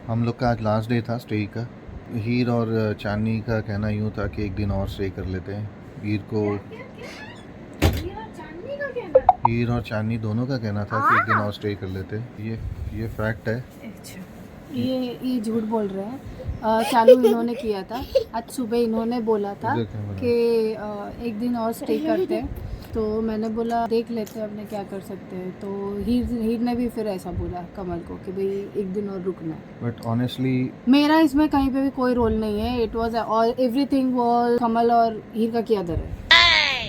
हम लोग का आज लास्ट डे था स्टे का। हीर और चांदनी का कहना यूँ था कि एक दिन और स्टे कर लेते हैं। हीर और चांदनी दोनों का कहना था कि एक दिन और स्टे कर लेते हैं। ये फैक्ट है। अच्छा, ये झूठ बोल रहे हैं। चालू इन्होंने किया था, आज सुबह इन्होंने बोला था कि एक दिन और स्टे करते हैं। तो मैंने बोला देख लेते हैं अपने क्या कर सकते हैं। तो हीर ने भी फिर ऐसा बोला कमल को कि भाई एक दिन और रुकना। बट ऑनेस्टली मेरा इसमें कहीं पे भी कोई रोल नहीं है। इट वाज और एवरीथिंग वाज कमल और हीर का किया दर है।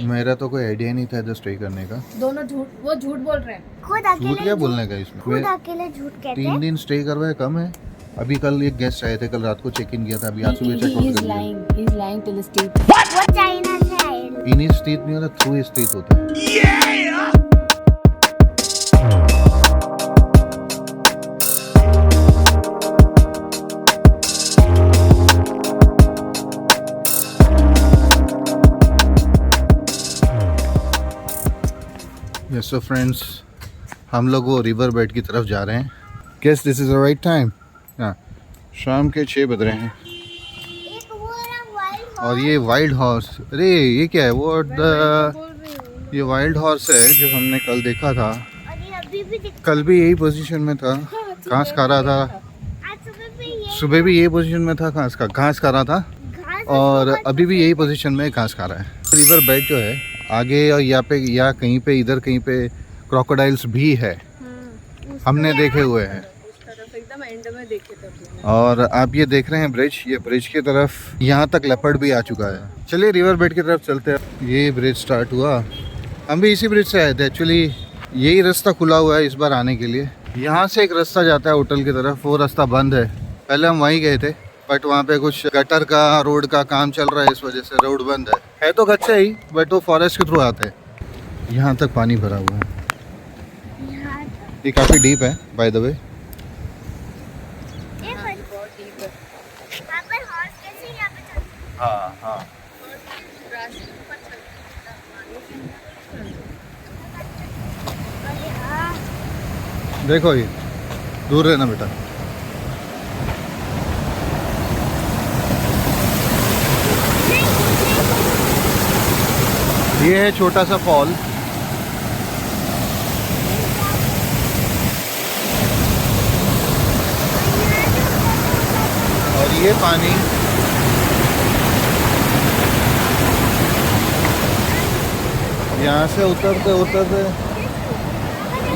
मेरा तो कोई आइडिया नहीं था इधर स्टे करने का। दोनों वो झूठ बोल रहे हैं। खुद झूठ अकेले क्या बोलने का इसमें? खुद अकेले झूठ कहते 3 दिन स्टे करवाए कम है। अभी कल एक गेस्ट आए थे, कल रात को चेक इन किया था, अभी आज सुबह चेक आउट कर दिया। He is lying till his teeth. वो चाइना से आए हैं। इन स्थित नहीं होता, थ्रू स्थित होता है। यस सो फ्रेंड्स, हम लोग वो रिवर बेड की तरफ जा रहे हैं। Guess this is the right time. हाँ, शाम के 6 बज रहे हैं। एक वो रहा वाइल्ड और ये वाइल्ड हॉर्स, अरे ये क्या है? वो ये वाइल्ड हॉर्स है जो हमने कल देखा था। और ये अभी भी कल भी यही पोजीशन में था, घास खा रहा था। आज सुबह भी यही पोजीशन में था, घास खा रहा था। घास और अभी भी यही पोजीशन में घास खा रहा है। रिवर बेड जो है आगे और यहाँ पे या कहीं पे इधर कहीं पे क्रोकोडाइल्स भी है, हमने देखे हुए हैं। एकदम एंड में देखे थे। और आप ये देख रहे हैं ब्रिज, ये ब्रिज की तरफ यहाँ तक लेपर्ड भी आ चुका है। चलिए रिवर बेड की तरफ चलते हैं। ये ब्रिज स्टार्ट हुआ, हम भी इसी ब्रिज से आए थे। एक्चुअली यही रास्ता खुला हुआ है इस बार आने के लिए। यहाँ से एक रास्ता जाता है होटल की तरफ, वो रास्ता बंद है। पहले हम वहीं गए थे बट वहाँ पे कुछ गटर का रोड का काम चल रहा है, इस वजह से रोड बंद है तो अच्छा ही, बट वो फॉरेस्ट के थ्रू आते हैं। यहाँ तक पानी भरा हुआ है। ये काफ़ी डीप है बाय द वे। हाँ हाँ, देखो ये दूर रहना बेटा। ये है छोटा सा फॉल। और ये पानी यहाँ से उतरते उतरते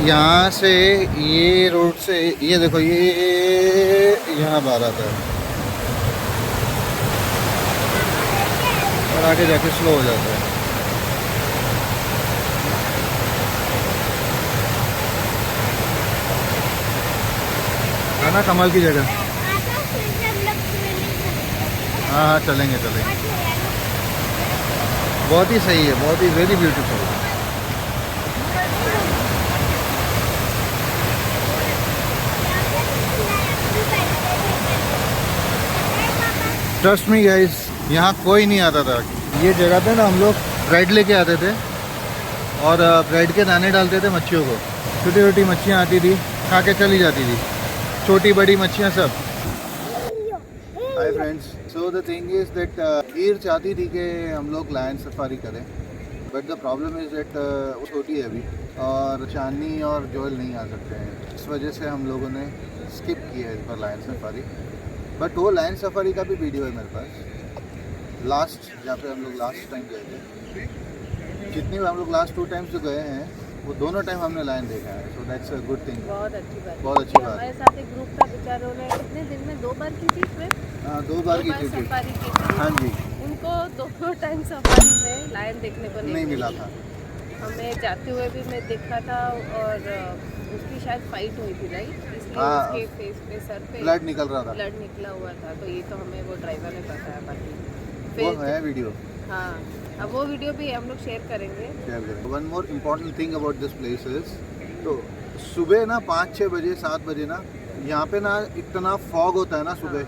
यहाँ से ये रोड से ये देखो ये यहाँ बाहर आता है और आगे जाके स्लो हो जाता है। है ना कमाल की जगह। हाँ हाँ, चलेंगे चलेंगे। बहुत ही सही है, बहुत ही very beautiful. Trust me guys, यहाँ कोई नहीं आता था। ये जगह पे ना हम लोग ब्रेड लेके आते थे और ब्रेड के दाने डालते थे मच्छियों को। छोटी छोटी मच्छियाँ आती थी, खा के चली जाती थी, छोटी बड़ी मच्छियाँ सब। Hi friends, so the thing is that Heer चाहती थी कि हम लोग लायन सफारी करें, but the problem is that वो छोटी है अभी और चांदनी और जोएल नहीं आ सकते हैं। इस वजह से हम लोगों ने स्किप किया है इस बार लायन सफारी। बट वो लायन सफारी का भी वीडियो है मेरे पास। लास्ट जहाँ पे हम लोग लास्ट टाइम गए थे, जितनी भी हम लोग लास्ट 2 टाइम्स जो गए हैं वो दोनों टाइम हमने लायन देखा है। So that's a good thing. बहुत अच्छी बात। बहुत अच्छी बात। हमारे साथ एक ग्रुप था, बेचारों ने कितने दिन में 2 बार की थी ट्रिप। हाँ, 2 बार की थी सफारी की थी। हाँ जी, उनको दोनों टाइम सफारी में लायन देखने को नहीं मिला था। हमें जाते हुए भी मैं देखा था और उसकी शायद फाइट हुई थी राइट, इसलिए हाँ, उसके फेस पे सर पे ब्लड निकल रहा था। ब्लड निकला हुआ था। तो ये तो हमें वो ड्राइवर ने बताया। बाकी वो है वीडियो, हाँ, अब वो वीडियो भी हम लोग शेयर करेंगे। One more important thing about this place is, तो सुबह ना 5-6 बजे 7 बजे ना यहाँ पे ना इतना फॉग होता है ना सुबह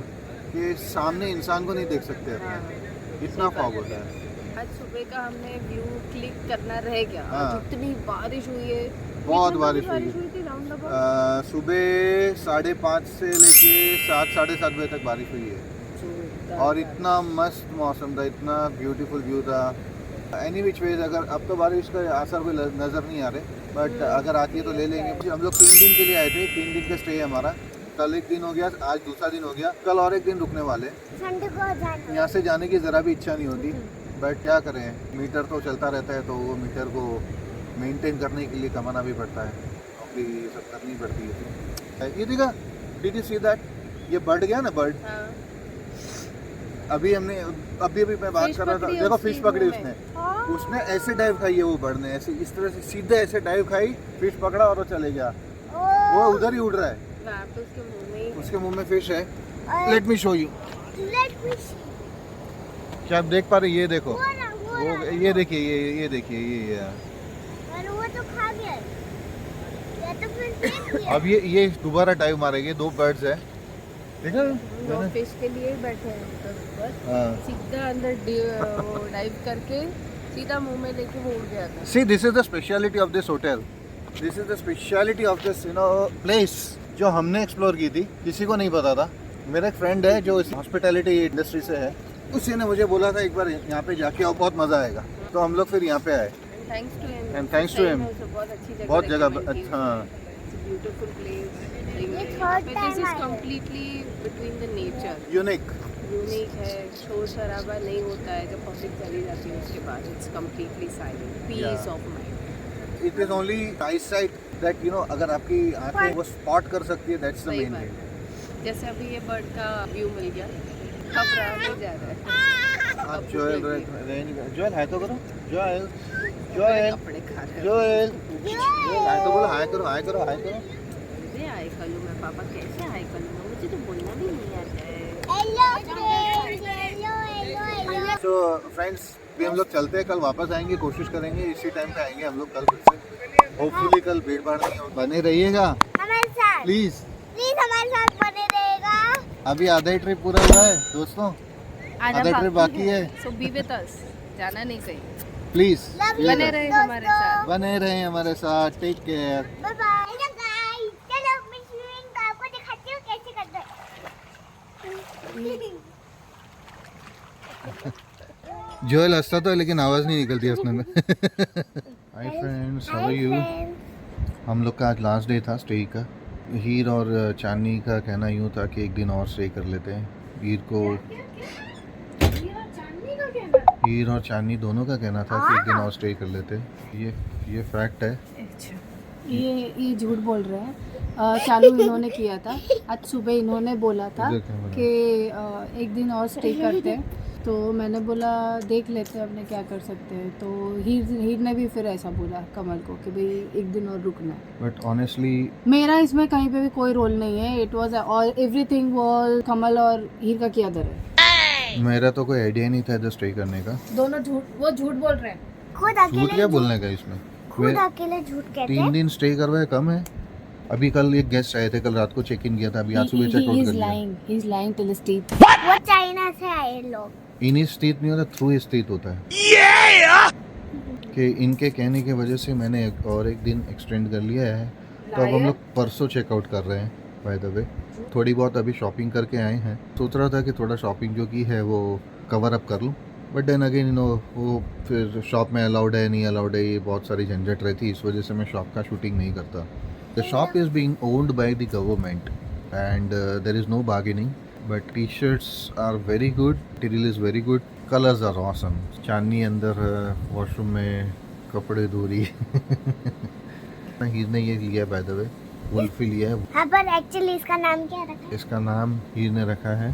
कि सामने इंसान को नहीं देख सकते हाँ, अपने, इतना फॉग होता है। आज सुबह का हमने व्यू क्लिक करना रह गया। हाँ। आज इतनी बारिश हुई है, बहुत बारिश हुई है। सुबह 5:30 से लेके 7, 7:30 बजे तक बारिश हुई है और इतना मस्त मौसम था, इतना ब्यूटीफुल व्यू था। एनी विच वेज अगर अब तो बारिश का असर कोई नज़र नहीं आ रहे, बट अगर आती है तो ले लेंगे। हम लोग 3 दिन के लिए आए थे, 3 दिन का स्टे है हमारा। कल एक दिन हो गया, आज दूसरा दिन हो गया, कल और एक दिन रुकने वाले। संडे को जाना। यहाँ से जाने की ज़रा भी इच्छा नहीं होती, बट क्या करें, मीटर तो चलता रहता है, तो वो मीटर को मेंटेन करने के लिए कमाना भी पड़ता है, नौकरी सब करनी पड़ती है। ये देखा, डिड यू सी दैट, ये बर्ड गया ना, बर्ड। अभी मैं बात कर रहा था, देखो फिश पकड़ी उसने ऐसे डाइव खाई है वो बर्ड ने, ऐसे इस तरह से सीधे ऐसे डाइव खाई, फिश पकड़ा और वो चले गया। वो उधर ही उड़ रहा है, उसके मुंह में फिश है। Let me show you. क्या आप देख पा रहे, ये देखो, वो ये देखिए, ये देखिए, ये और वो तो खा गया, ये तो फिर फेंक दिया। अब ये दोबारा डाइव मारेंगे। 2 बर्ड्स है, देखा वो फिश के लिए ही बैठे हैं ऊपर, सीधा अंदर डाइव करके सीधा मुंह में लेके वो उड़ गया था। See this is the speciality of this hotel, this is the speciality of this place जो हमने एक्सप्लोर की थी, किसी को नहीं पता था। मेरा एक फ्रेंड है जो इस हॉस्पिटैलिटी इंडस्ट्री से है, उसी ने मुझे बोला था एक बार यहाँ पे जाके आओ, बहुत मज़ा आएगा, तो हम लोग फिर यहाँ पे आए। थैंक्स टू हिम बहुत अच्छी जगह, बहुत जगह अच्छा, beautiful place. third this time is आए। Completely between the nature, unique. Unique है, शोर शराबा नहीं होता है। जब पब्लिक चली जाती है उसके बाद it's completely silent, peace of mind. It is only eyesight that अगर आपकी आंखें वो स्पॉट कर सकती है, दैट्स द सही मेन बात थिंग। है। जैसे अभी ये बर्ड का व्यू मिल गया, अब रहा नहीं जा रहा है। आप अब जोएल भूख लग गई। जोएल हाय तो करो, जोएल जोएल कपड़े खा रहे जोएल जोएल हाय तो बोलो, हाय करो, हाय करो, हाय करो। कैसे हाय करूँ मैं पापा, कैसे हाय करूँ, मुझे तो बोलना भी नहीं आता है। हेलो। तो फ्रेंड्स, भी हम लोग चलते हैं, कल वापस आएंगे, कोशिश करेंगे इसी टाइम पे आएंगे हम लोग कल फिर से। होपफुली कल भीड़ भाड़ नहीं हो, बने रहिएगा हमारे साथ प्लीज। हमारे साथ बने रहेगा। अभी आधा ही ट्रिप पूरा हुआ है दोस्तों, आधा ट्रिप बाकी है, सो बी विद अस, जाना नहीं कहीं, प्लीज बने रहे हमारे साथ। बने रहें हमारे साथ। Take care. Bye bye. Hello guys, चलो मैं स्विमिंग का आपको दिखाती हूँ कैसे करते हैं। जोएल हंसता तो है, लेकिन आवाज़ नहीं निकलती हंसने में। Hi friends, how are you. हम लोग का आज लास्ट डे था स्टे का। हीर और चांदनी का कहना यूँ था कि एक दिन और स्टे कर लेते हैं। हीर और चांदनी दोनों का कहना था कि एक दिन और स्टे कर लेते हैं। ये फैक्ट है। अच्छा, ये झूठ बोल रहे हैं। चालू इन्होंने किया था, आज सुबह इन्होंने बोला था कि एक दिन और स्टे करते हैं, तो मैंने बोला देख लेते हैं अपने क्या कर सकते हैं। तो हीर ने भी फिर ऐसा बोला कमल को कि भाई एक दिन और रुकना है। बट ऑनेस्टली मेरा इसमें कहीं पे भी कोई रोल नहीं है, इट वाज और एवरीथिंग वाज कमल और हीर का किया दर है। मेरा तो कोई आइडिया नहीं था इधर स्टे करने का। दोनों वो झूठ बोल रहे हैं। खुद झूठ क्या अकेले बोलने का इसमें, खुद अकेले झूठ कहते 3 हैं। दिन स्टे करवाए कम है। अभी कल एक गेस्ट आए थे, कल रात को चेक इन किया था, अभी आज सुबह चेकआउट कर लिया। He is lying till his teeth. वो चाइना से आए लोग। इन हिज टीथ नहीं होता, थ्रू हिज टीथ होता है। कि इनके कहने की वजह से मैंने एक दिन एक्सटेंड कर लिया है, तो अब हम लोग परसों चेकआउट कर रहे हैं। बाय द वे थोड़ी बहुत अभी शॉपिंग करके आए हैं, सोच रहा था कि थोड़ा शॉपिंग जो की है वो कवर अप कर लूँ, बट देन अगेन वो फिर शॉप में अलाउड है नहीं अलाउड है, ये बहुत सारी झंझट रहती है, इस वजह से मैं शॉप का शूटिंग नहीं करता। The shop is being owned by the government and there is no bargaining, but T shirts are very good, material is very good, colours are awesome. Chandni अंदर वॉशरूम में कपड़े धो रही हीर ने ये लिया बाय द वे, वुल्फी लिया है। हाँ, पर एक्चुअली इसका नाम क्या रखा है? इसका नाम हीर ने रखा है,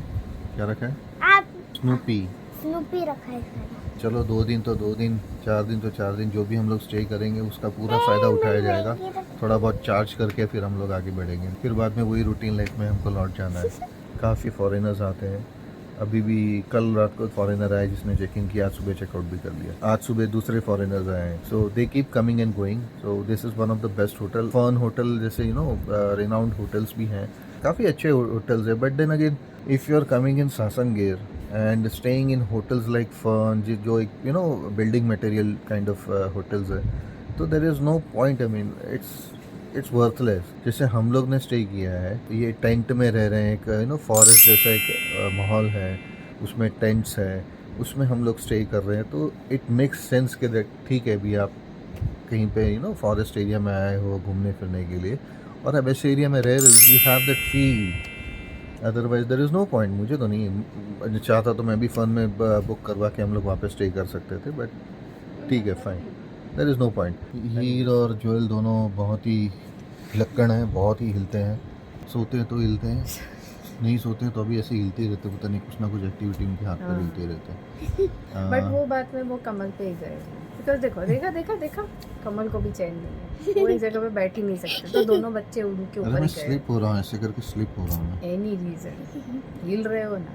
क्या रखा है? आप स्नूपी। स्नूपी रखा है इसका नाम। चलो 2 दिन तो 2 दिन, 4 दिन तो 4 दिन, जो भी हम लोग स्टे करेंगे उसका पूरा फ़ायदा उठाया जाएगा। थोड़ा बहुत चार्ज करके फिर हम लोग आगे बढ़ेंगे, फिर बाद में वही रूटीन लाइफ में हमको लौट जाना है। काफ़ी फॉरेनर्स आते हैं, अभी भी कल रात को फॉरेनर आए जिसने चेक इन किया, आज सुबह चेकआउट भी कर लिया, आज सुबह दूसरे फॉरेनर्स आए हैं। So they keep coming and going, so this is one of the best hotel. Fern hotel जैसे रिनाउंड होटल्स भी हैं, काफ़ी अच्छे होटल्स है, but then again if you are coming in Sasan Gir and staying in hotels like Fern, जो एक building material kind of hotels है, तो there is no point, I mean it's worthless. जैसे हम लोग ने स्टे किया है, ये टेंट में रह रहे हैं, एक फॉरेस्ट जैसा एक माहौल है, उसमें टेंट्स है, उसमें हम लोग स्टे कर रहे हैं, तो इट मेक्स सेंस कि ठीक है भी आप कहीं पे फॉरेस्ट एरिया में आए हो घूमने फिरने के लिए और अब ऐसे एरिया में रह रहे हो, you have that feel. Otherwise there is no point. मुझे तो नहीं चाहता तो मैं भी फ़न में बुक करवा के हम लोग वहाँ पे स्टे कर सकते थे, बट ठीक है fine, there is no point. Heer और जोएल दोनों बहुत ही लक्कड़ हैं, बहुत ही हिलते हैं, सोते हैं तो हिलते हैं, नहीं सोते हैं तो अभी ऐसे हिलते ही रहते, पता नहीं कुछ ना कुछ एक्टिविटी उनके हाथ पर हिलते रहते हैं। बट वो बात में वो कमल पे ही गए, बिकॉज देखा कमल को भी चैन नहीं है, वो एक जगह पे बैठ ही नहीं सकते, तो दोनों बच्चे उनके अरे ऊपर मैं ही गए। स्लिप हो रहा हूँ, ऐसे करके स्लिप हो रहा हूँ मैं। एनी रीजन हिल रहे हो ना।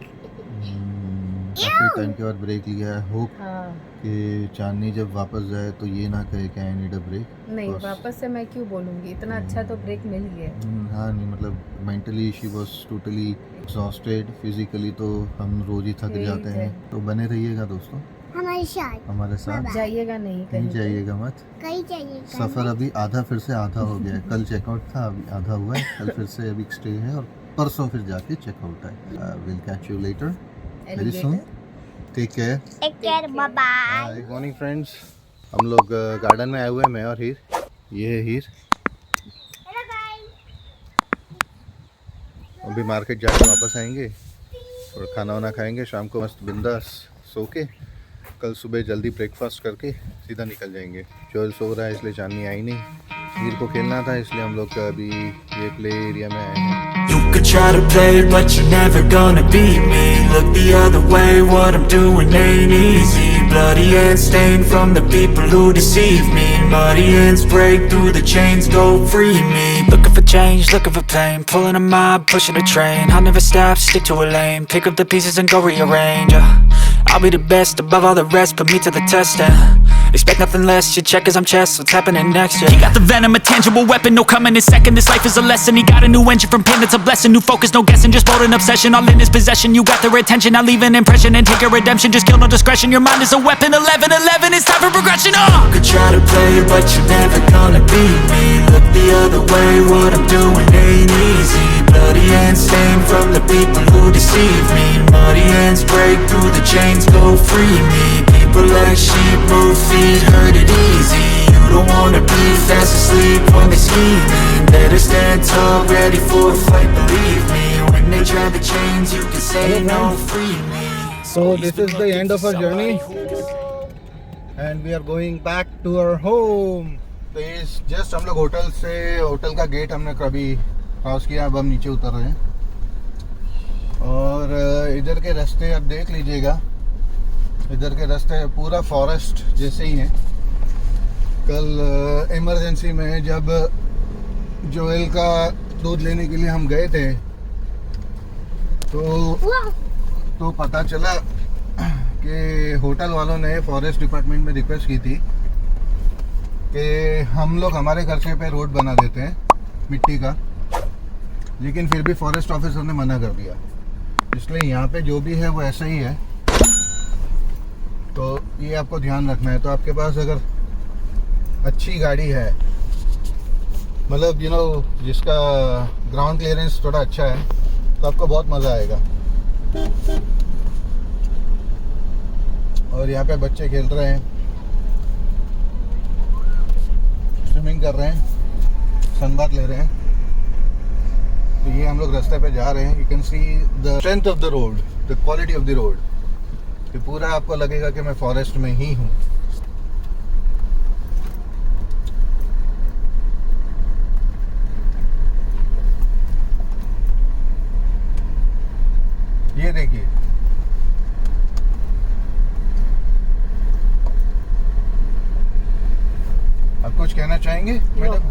काफ़ी टाइम के बाद ब्रेक लिया है। होप हाँ कि चांदनी जब वापस जाए तो ये ना कहे कि आई नीड अ ब्रेक। नहीं, वापस से मैं क्यों बोलूँगी, इतना अच्छा तो ब्रेक मिल गया है। हाँ नहीं, मतलब mentally she was totally exhausted, physically तो हम रोज ही थक यही जाते हैं। है। तो बने रहिएगा दोस्तों हमारे साथ हमारे साथ, जाइएगा नहीं कहीं कहीं जाइएगा मत। कहीं चाहिए सफ़र अभी आधा फिर से आधा हो गया है। कल चेकआउट था, अभी आधा हुआ है, कल फिर से अभी स्टे है और परसों फिर जाके चेकआउट है। Will catch you later very soon, take care, take care, bye bye. Good morning friends. हम लोग गार्डन में आए हुए हैं, मैं और हीर। ये है हीर। Hello guys. अभी मार्केट जाके वापस आएंगे और खाना वाना खाएंगे, शाम को मस्त बिंदास सो के कल सुबह जल्दी ब्रेकफास्ट करके सीधा निकल जाएंगे। जोएल सो रहा है इसलिए चांदनी आई नहीं, हीर को खेलना था इसलिए हम लोग अभी ये प्ले एरिया में आए हैं। You could try to play, but you're never gonna beat me. Look the other way, what I'm doing ain't easy. Bloody hands stained from the people who deceive me. Muddy hands break through the chains, go free me. Looking for change, looking for pain. Pulling a mob, pushing a train. I'll never stop, stick to a lane. Pick up the pieces and go rearrange. I'll be the best above all the rest, put me to the test and expect nothing less. You check as I'm chess, what's happening next? Yeah. He got the venom, a tangible weapon, no coming in second. This life is a lesson. He got a new engine from pain, that's a blessing. New focus, no guessing, just bold and obsession. All in his possession, you got their attention. I'll leave an impression and take your redemption. Just kill no discretion. Your mind is a weapon. 11-11, it's time for progression. You could try to play, but you're never gonna beat me. Look the other way, what I'm doing ain't easy. Bloody hands stained from the people who deceive me. Muddy hands break through the chains, go free me. People like sheep move feet, hurt it easy. You don't wanna be fast asleep when they're scheming. Better stand tall, ready for a fight, believe me. When they try the chains, you can say no, free me. So this is the end of our journey and we are going back to our home. तो ये just हम लोग hotel का gate हमने कभी cross किया, अब हम नीचे उतर रहे हैं और इधर के रास्ते आप देख लीजिएगा, इधर के रास्ते पूरा फॉरेस्ट जैसे ही हैं। कल इमरजेंसी में जब जोएल का दूध लेने के लिए हम गए थे तो पता चला कि होटल वालों ने फॉरेस्ट डिपार्टमेंट में रिक्वेस्ट की थी कि हम लोग हमारे खर्चे पे रोड बना देते हैं मिट्टी का, लेकिन फिर भी फॉरेस्ट ऑफिसर ने मना कर दिया। इसलिए यहाँ पे जो भी है वो ऐसा ही है, तो ये आपको ध्यान रखना है। तो आपके पास अगर अच्छी गाड़ी है, मतलब जिसका ग्राउंड क्लियरेंस थोड़ा अच्छा है, तो आपको बहुत मज़ा आएगा। और यहाँ पे बच्चे खेल रहे हैं, स्विमिंग कर रहे हैं, सनबाथ ले रहे हैं। तो ये हम लोग रास्ते पे जा रहे हैं। You can see the strength of the road, the quality of the road. कि पूरा आपको लगेगा कि मैं फॉरेस्ट में ही हूँ। ये देखिए, आप कुछ कहना चाहेंगे मैडम?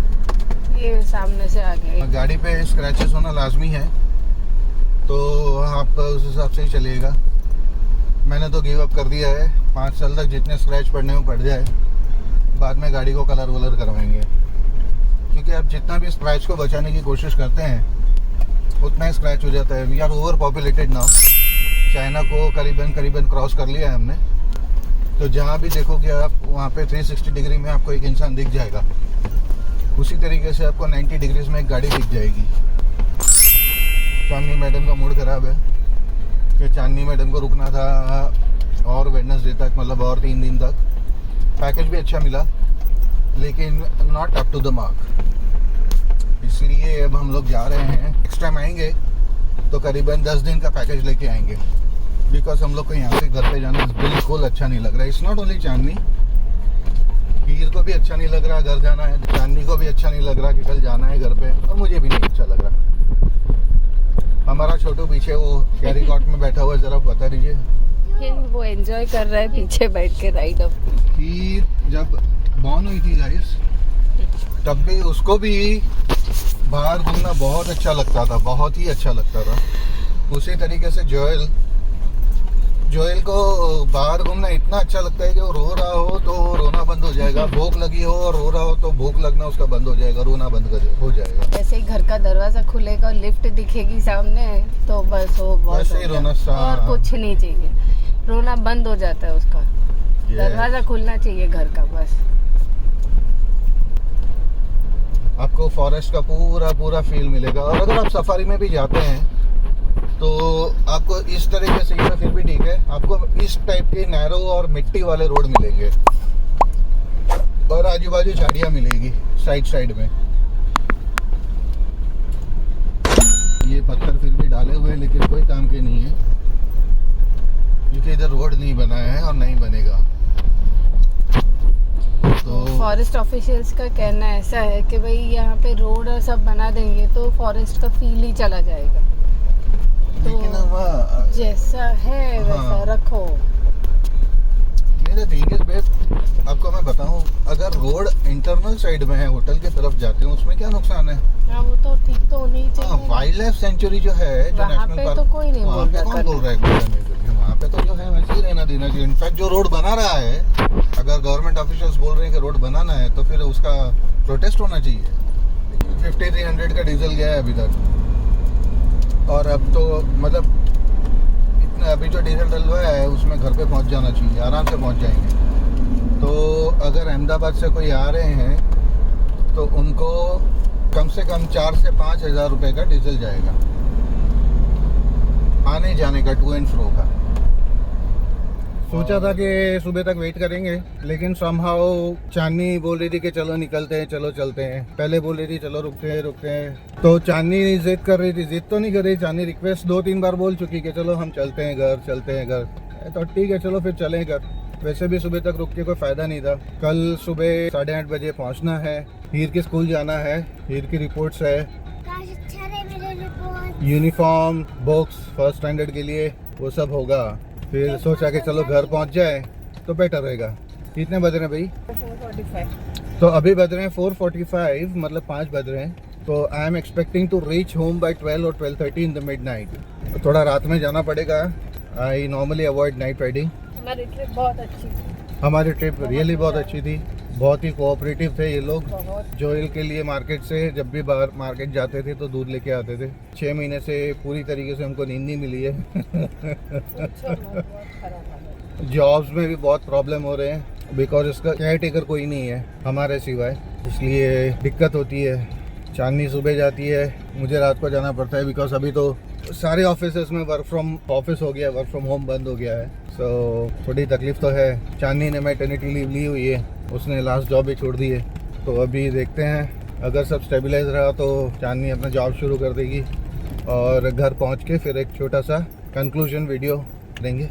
ये सामने से आ गया। गाड़ी पे स्क्रैचेस होना लाजमी है, तो आप उस हिसाब से ही चलिएगा। मैंने तो गिव अप कर दिया है, 5 साल तक जितने स्क्रैच पड़ने में पड़ जाए, बाद में गाड़ी को कलर वलर करवाएंगे। क्योंकि आप जितना भी स्क्रैच को बचाने की कोशिश करते हैं उतना ही स्क्रैच हो जाता है। We are over populated now. China को करीबन क्रॉस कर लिया है हमने, तो जहाँ भी देखोगे आप वहाँ पे 360 डिग्री में आपको एक इंसान दिख जाएगा। उसी तरीके से आपको 90 डिग्रीज में एक गाड़ी दिख जाएगी। चांदनी मैडम का मूड ख़राब है कि चांदनी मैडम को रुकना था और वेडनेसडे तक, मतलब और 3 दिन तक। पैकेज भी अच्छा मिला लेकिन not up to the mark, इसलिए अब हम लोग जा रहे हैं। नेक्स्ट टाइम आएंगे तो करीबन 10 दिन का पैकेज लेके आएंगे, बिकॉज हम लोग को यहाँ से घर पे जाना बिल्कुल अच्छा नहीं लग रहा है। इट्स नॉट ओनली चांदनी, हीर को भी अच्छा नहीं लग रहा घर जाना है, चांदनी को भी अच्छा नहीं लग रहा कि कल जाना है घर पे, और मुझे भी नहीं अच्छा लग रहा। हमारा छोटू पीछे वो कैरी कॉट में बैठा हुआ है, जरा बता दीजिए। वो एंजॉय कर रहा है पीछे बैठ के राइड अप। हीर जब बॉर्न हुई थी गाइस, तब भी उसको भी बाहर घूमना बहुत अच्छा लगता था, बहुत ही अच्छा लगता था। उसी तरीके से जोएल को बाहर घूमना इतना अच्छा लगता है कि वो रो रहा हो तो रोना बंद हो जाएगा, भूख लगी हो और रो रहा हो तो भूख लगना उसका बंद हो जाएगा, रोना बंद हो जाएगा। जैसे ही घर का दरवाजा खुलेगा और लिफ्ट दिखेगी सामने तो बस वो वैसे ही रोना और कुछ नहीं चाहिए, रोना बंद हो जाता है उसका। दरवाजा खुलना चाहिए घर का बस। आपको फॉरेस्ट का पूरा फील मिलेगा। और अगर आप सफारी में भी जाते हैं तो आपको इस तरीके से, ये फिर भी ठीक है, आपको इस टाइप के नैरो और मिट्टी वाले रोड मिलेंगे और आजू बाजू झाड़ियाँ मिलेगी साइड में। ये पत्थर फिर भी डाले हुए हैं लेकिन कोई काम के नहीं है, क्योंकि इधर रोड नहीं बनाया है और नहीं बनेगा। तो फॉरेस्ट ऑफिशियल्स का कहना ऐसा है कि भाई यहाँ पे रोड और सब बना देंगे तो फॉरेस्ट का फील ही चला जाएगा। लेकिन तो जैसा है वैसा रखो। मेरा थिंग इज बेस्ट, आपको मैं बताऊं, अगर रोड इंटरनल साइड में है, होटल की तरफ जाते हैं, उसमें क्या नुकसान है? हाँ वो तो ठीक तो होनी ही चाहिए। वाइल्ड लाइफ सेंचुरी जो है, जो नेशनल पार्क, तो कोई नहीं वहाँ पे कौन बोल रहा है? वहाँ पे तो जो है वैसे ही रहना देना चाहिए। इनफैक्ट जो रोड बना रहा है, अगर गवर्नमेंट ऑफिशियल्स बोल रहे हैं कि रोड बनाना है तो फिर उसका प्रोटेस्ट होना चाहिए। 5300 का डीजल गया है अभी तक, और अब तो मतलब इतना अभी जो डीजल डलवाया है उसमें घर पे पहुंच जाना चाहिए, आराम से पहुंच जाएंगे। तो अगर अहमदाबाद से कोई आ रहे हैं तो उनको कम से कम 4 से 5 हज़ार रुपये का डीजल जाएगा आने जाने का, टू एंड फ्रो का। सोचा था कि सुबह तक वेट करेंगे, लेकिन समहाउ चांदनी बोल रही थी कि चलो निकलते हैं, चलो चलते हैं। पहले बोल रही थी चलो रुकते हैं। तो चांदनी जिद कर रही थी, जिद तो नहीं कर रही, चांदनी रिक्वेस्ट 2-3 बार बोल चुकी कि चलो हम चलते हैं घर। तो ठीक है चलो फिर चलें घर। वैसे भी सुबह तक रुक के कोई फ़ायदा नहीं था। कल सुबह 8:30 बजे पहुंचना है, हीर के स्कूल जाना है, हीर की रिपोर्ट्स है, यूनिफॉर्म, बुक्स, फर्स्ट स्टैंडर्ड के लिए वो सब होगा। फिर सोचा कि चलो घर पहुंच जाए तो बेटर रहेगा। कितने बज रहे हैं भाई? 4:45। तो अभी बज रहे हैं 4:45, मतलब 5 बज रहे हैं। तो I am expecting to reach home by 12 और 12:30 इन द मिडनाइट। थोड़ा रात में जाना पड़ेगा। I normally avoid night riding. हमारी ट्रिप बहुत अच्छी थी। हमारी ट्रिप रियली बहुत अच्छी थी, बहुत ही कोऑपरेटिव थे ये लोग। बहुत। जोएल के लिए मार्केट से जब भी बाहर मार्केट जाते थे तो दूध लेके आते थे। 6 महीने से पूरी तरीके से हमको नींद नहीं मिली है। जॉब्स में भी बहुत प्रॉब्लम हो रहे हैं, बिकॉज इसका केयर टेकर कोई नहीं है हमारे सिवाय, इसलिए दिक्कत होती है। चांदनी सुबह जाती है, मुझे रात को जाना पड़ता है, बिकॉज अभी तो सारे ऑफिस में वर्क फ्रॉम ऑफिस हो गया, वर्क फ्रॉम होम बंद हो गया है। सो थोड़ी तकलीफ तो है। चांदनी ने मैटरनिटी लीव ली हुई है, उसने लास्ट जॉब भी छोड़ दी है। तो अभी देखते हैं, अगर सब स्टेबलाइज रहा तो चांदनी अपना जॉब शुरू कर देगी और घर पहुंच के फिर एक छोटा सा कंक्लूजन वीडियो देंगे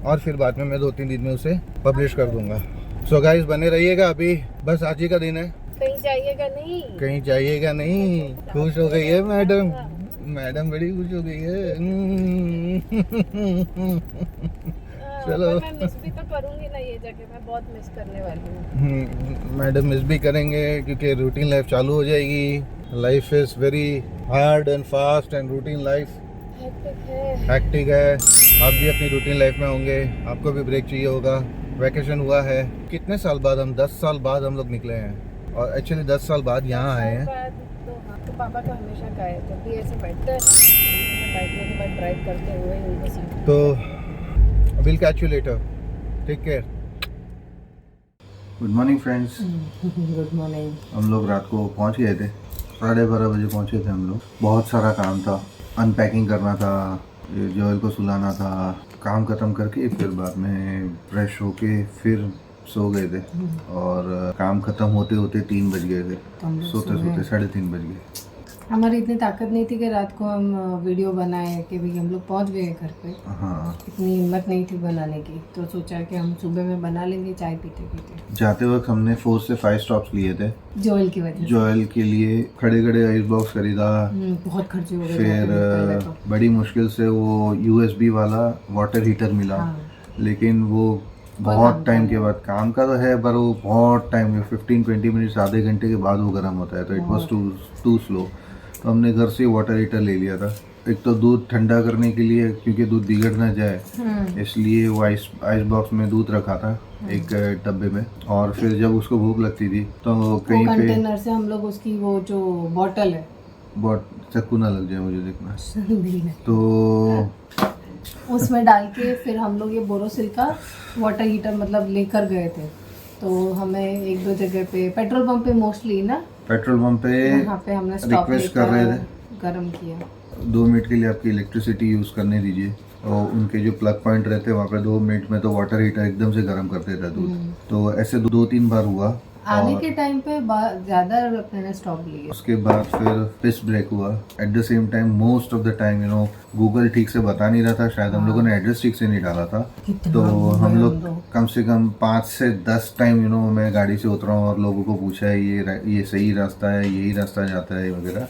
और फिर बाद में मैं 2-3 दिन में उसे पब्लिश कर दूंगा। सो गाइस बने रहिएगा, अभी बस आज ही का दिन है, कहीं जाइएगा नहीं। कहीं जाइएगा नहीं। खुश हो गई है मैडम, मैडम बड़ी खुश हो गई है। चलो मैं मिस भी तो करूंगी ना ये जगह, मैं बहुत मिस करने वाली हूँ। मैडम मिस भी करेंगे क्योंकि रूटीन लाइफ चालू हो जाएगी। Life is very hard and fast and routine life hectic है। आप भी अपनी रूटीन लाइफ में होंगे, आपको भी ब्रेक चाहिए होगा। वैकेशन हुआ है कितने साल बाद, हम 10 साल बाद हम लोग निकले हैं, और एक्चुअली 10 साल बाद यहाँ आए हैं। तो पापा का हमेशा का है, जब भी ऐसे बैठते हैं बैठने के बाद ड्राइव करते हुए उनको सीखते हैं। तो will catch you later, take care. Good morning friends. Good morning. हम लोग रात को पहुंच गए थे, 12:30 बजे पहुंचे थे हम लोग। बहुत सारा काम था, अनपैकिंग करना था, जोएल को सुलाना था। काम ख़त्म करके फिर बाद में फ्रेश होके फिर सो गए थे और काम ख़त्म होते होते 3 बज गए थे। सोते सोते 3:30 बज गए। हमारी इतनी ताकत नहीं थी कि रात को हम वीडियो बनाए कि भाई हम लोग पहुंच गए घर पे। हाँ, इतनी हिम्मत नहीं थी बनाने की, तो सोचा कि हम सुबह में बना लेंगे चाय पीते पीते। जाते वक्त हमने 4 से 5 स्टॉप्स लिए थे जोएल की वजह से। जोएल के लिए। खड़े खड़े आइस बॉक्स खरीदा, बहुत खर्चे हो गए फिर पहले तो। बड़ी मुश्किल से वो USB वाला वाटर हीटर मिला। हाँ। लेकिन वो बहुत टाइम के बाद, काम का तो है पर वो बहुत टाइम, 15-20 मिनट्स, आधे घंटे के बाद वो गर्म होता है, तो इट वॉज टू स्लो। तो हमने घर से वाटर हीटर ले लिया था। एक तो दूध ठंडा करने के लिए, क्योंकि दूध बिगड़ ना जाए, इसलिए वो आइस बॉक्स में दूध रखा था एक डब्बे में। और फिर जब उसको भूख लगती थी तो कहीं पे कंटेनर से हम लोग उसकी वो जो बॉटल है, बहुत चक्कू ना लग जाए मुझे देखना, संदी है, तो उसमें डाल के फिर हम लोग ये बोरोसिल का वाटर हीटर मतलब लेकर गए थे। तो हमें 1-2 जगह पे, पेट्रोल पंप पे मोस्टली ना, पेट्रोल पंप पे वहाँ पे हमने स्टॉप रिक्वेस्ट कर रहे थे गर्म किया। 2 मिनट के लिए आपकी इलेक्ट्रिसिटी यूज़ करने दीजिए। और उनके जो प्लग पॉइंट रहते हैं वहाँ पे 2 मिनट में तो वाटर हीटर एकदम से गर्म कर देता है दूध। तो ऐसे 2-3 बार हुआ। आने के टाइम पे ज़्यादा अपने स्टॉप लिए। उसके बाद फिर पिस ब्रेक हुआ। At the same time, most of the time Google ठीक से बता नहीं रहा था, शायद हम लोगों ने एड्रेस ठीक से नहीं डाला था। तो हम लोग कम से कम 5 से 10 टाइम मैं गाड़ी से उतरा हूँ और लोगों को पूछा है ये सही रास्ता है, यही रास्ता जाता है वगैरह।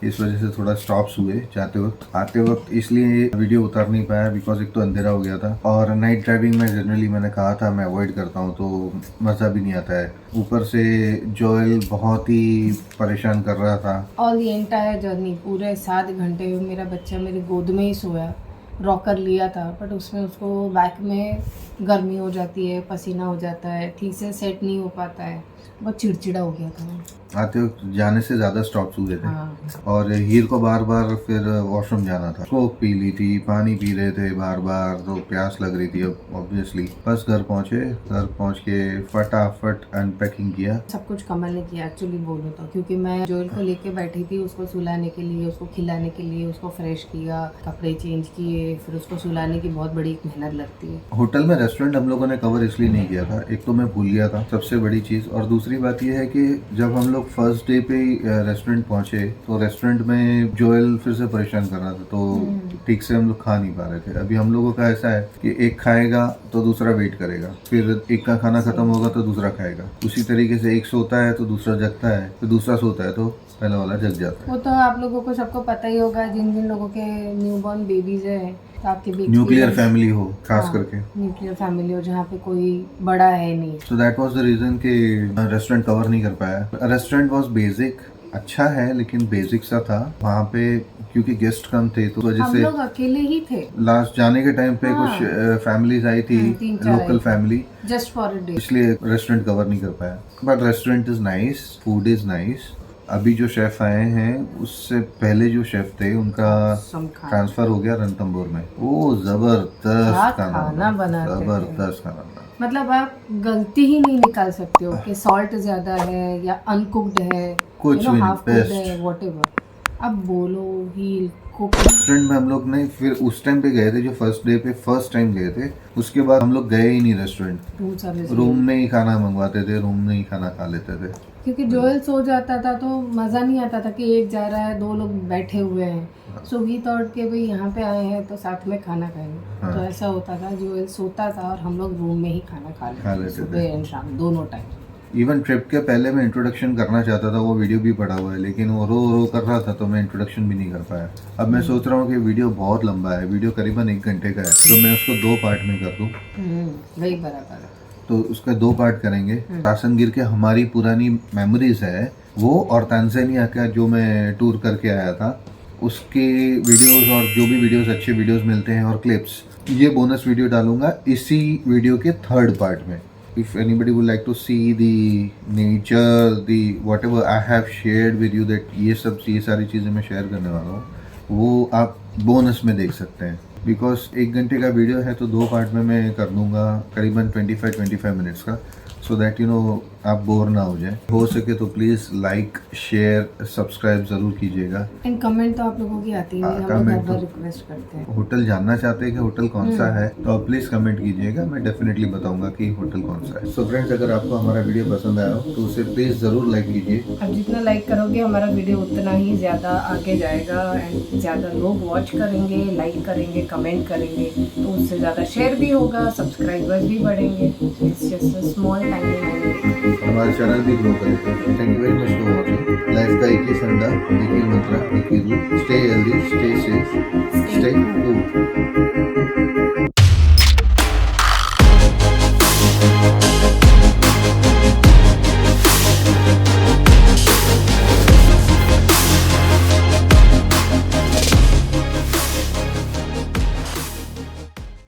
इस वजह से थोड़ा स्टॉप्स हुए जाते वक्त। आते वक्त इसलिए वीडियो उतार नहीं पाया बिकॉज एक तो अंधेरा हो गया था, और नाइट ड्राइविंग में जनरली मैंने कहा था मैं अवॉइड करता हूँ, तो मज़ा भी नहीं आता है। ऊपर से जोएल बहुत ही परेशान कर रहा था। ऑल दी एंटायर जर्नी, पूरे 7 घंटे मेरा बच्चा मेरी गोद में ही सोया। रॉकर लिया था बट उसमें उसको बैक में गर्मी हो जाती है, पसीना हो जाता है, ठीक से सेट नहीं हो पाता है, बहुत चिड़चिड़ा हो गया था। आते वक्त जाने से ज़्यादा स्टॉप्स हुए थे। हाँ। और हीर को बार बार फिर वॉशरूम जाना था, कोक पी ली थी, पानी पी रहे थे बार बार, तो प्यास लग रही थी ऑब्वियसली। बस घर पहुँच के फटाफट अनपैकिंग किया। सब कुछ कमल ने किया एक्चुअली बोलूँ तो, क्योंकि मैं जोएल को लेके बैठी थी उसको सुलाने के लिए, उसको खिलाने के लिए, उसको फ्रेश किया, कपड़े चेंज किए, फिर उसको सुलाने की बहुत बड़ी एक मेहनत लगती है। होटल में रेस्टोरेंट हम लोगों ने कवर इसलिए नहीं किया था, एक तो मैं भूल गया था सबसे बड़ी चीज़, और दूसरी बात यह है कि जब हम लोग फर्स्ट डे पे रेस्टोरेंट पहुंचे तो रेस्टोरेंट में जोएल फिर से परेशान कर रहा था, तो ठीक से हम लोग खा नहीं पा रहे थे। अभी हम लोगों का ऐसा है कि एक खाएगा तो दूसरा वेट करेगा, फिर एक का खाना खत्म होगा तो दूसरा खाएगा। उसी तरीके से एक सोता है तो दूसरा जगता है, तो दूसरा सोता है तो पहले वाला जग जाता है। वो तो आप लोगों को सबको पता ही होगा, जिन जिन लोगों के न्यूबॉर्न बेबीज है, तो आपके भी न्यूक्लियर फैमिली हो खास करके, न्यूक्लियर फैमिली हो जहाँ पे कोई बड़ा है नहीं। So that was the reason कि रेस्टोरेंट कवर नहीं कर पाया। रेस्टोरेंट वाज बेसिक, अच्छा है लेकिन बेसिक सा था वहाँ पे, क्योंकि गेस्ट कम थे तो वजह हम से लोग अकेले ही थे। लास्ट जाने के टाइम पे हाँ। कुछ फैमिलीज आई थी, 3-4 local family, just for a day, इसलिए रेस्टोरेंट कवर नहीं कर पाया। But restaurant is nice, food is nice. अभी जो शेफ आए हैं उससे पहले जो शेफ थे उनका ट्रांसफर हो गया रणथंभौर में। वो जबरदस्त खाना बनाते थे। जबरदस्त खाना बना। मतलब आप गलती ही नहीं निकाल सकते हो कि सॉल्ट ज्यादा है या अनकुक्ड है, कुछ भी नहीं, हाफ कुक्ड बेस्ट। है, व्हाटएवर अब बोलो ही कुक। रेस्टोरेंट में हम लोग ने फिर उस टाइम पे गए थे, जो फर्स्ट डे पे फर्स्ट टाइम गए थे, उसके बाद हम लोग गए ही नहीं रेस्टोरेंट। रूम में ही खाना मंगवाते थे, रूम में ही खाना खा लेते थे। क्योंकि जोएल सो जाता था तो मज़ा नहीं आता था कि एक जा रहा है, 2 लोग बैठे हुए हैं। सो वी थॉट के भाई यहाँ पे आए हैं तो साथ में खाना खाएंगे। हाँ। तो ऐसा होता था, जोएल सोता था और हम लोग रूम में ही खाना खा लेते थे, सुबह एंड शाम दोनों टाइम। इवन ट्रिप के पहले मैं इंट्रोडक्शन करना चाहता था, वो वीडियो भी पड़ा हुआ है, लेकिन वो रो कर रहा था तो मैं इंट्रोडक्शन भी नहीं कर पाया। अब मैं सोच रहा हूँ कि वीडियो बहुत लंबा है, वीडियो करीबन 1 घंटे का है, तो मैं उसको 2 पार्ट में कर दूँ। वही बराबर है। तो उसका 2 पार्ट करेंगे। रासनगिर के हमारी पुरानी मेमोरीज है वो, और तांजानिया का जो मैं टूर करके आया था उसके वीडियोस, और जो भी वीडियोस अच्छे वीडियोस मिलते हैं और क्लिप्स, ये बोनस वीडियो डालूंगा इसी वीडियो के 3rd पार्ट में। If anybody would like to see the nature, the whatever I have shared with you, that ये सारी चीज़ें मैं शेयर करने वाला हूँ, वो आप बोनस में देख सकते हैं। बिकॉज 1 घंटे का वीडियो है तो 2 पार्ट में मैं कर दूंगा, करीबन 25 मिनट्स का। सो दैट यू नो आप बोर ना हो जाए। हो सके तो प्लीज़ लाइक शेयर सब्सक्राइब ज़रूर कीजिएगा। एंड कमेंट तो आप लोगों की आती है, हम लोग comment बार बार तो- रिक्वेस्ट करते हैं। होटल जानना चाहते हैं कि होटल कौन सा है तो आप प्लीज़ कमेंट कीजिएगा, मैं डेफिनेटली बताऊंगा कि होटल कौन सा है। सो फ्रेंड्स, अगर आपको हमारा वीडियो पसंद आया हो तो उसे प्लीज़ ज़रूर लाइक कीजिए। आप जितना लाइक करोगे हमारा वीडियो उतना ही ज़्यादा आगे जाएगा एंड ज़्यादा लोग वॉच करेंगे, लाइक करेंगे, कमेंट करेंगे, तो उससे ज़्यादा शेयर भी होगा, सब्सक्राइबर्स भी बढ़ेंगे। It's just a small time. हमारा चैनल भी ग्रो करेगा। Thank you very much for watching. Life का एक ही फंडा, एक ही मंत्र, एक ही rule. Stay healthy, stay safe, stay cool.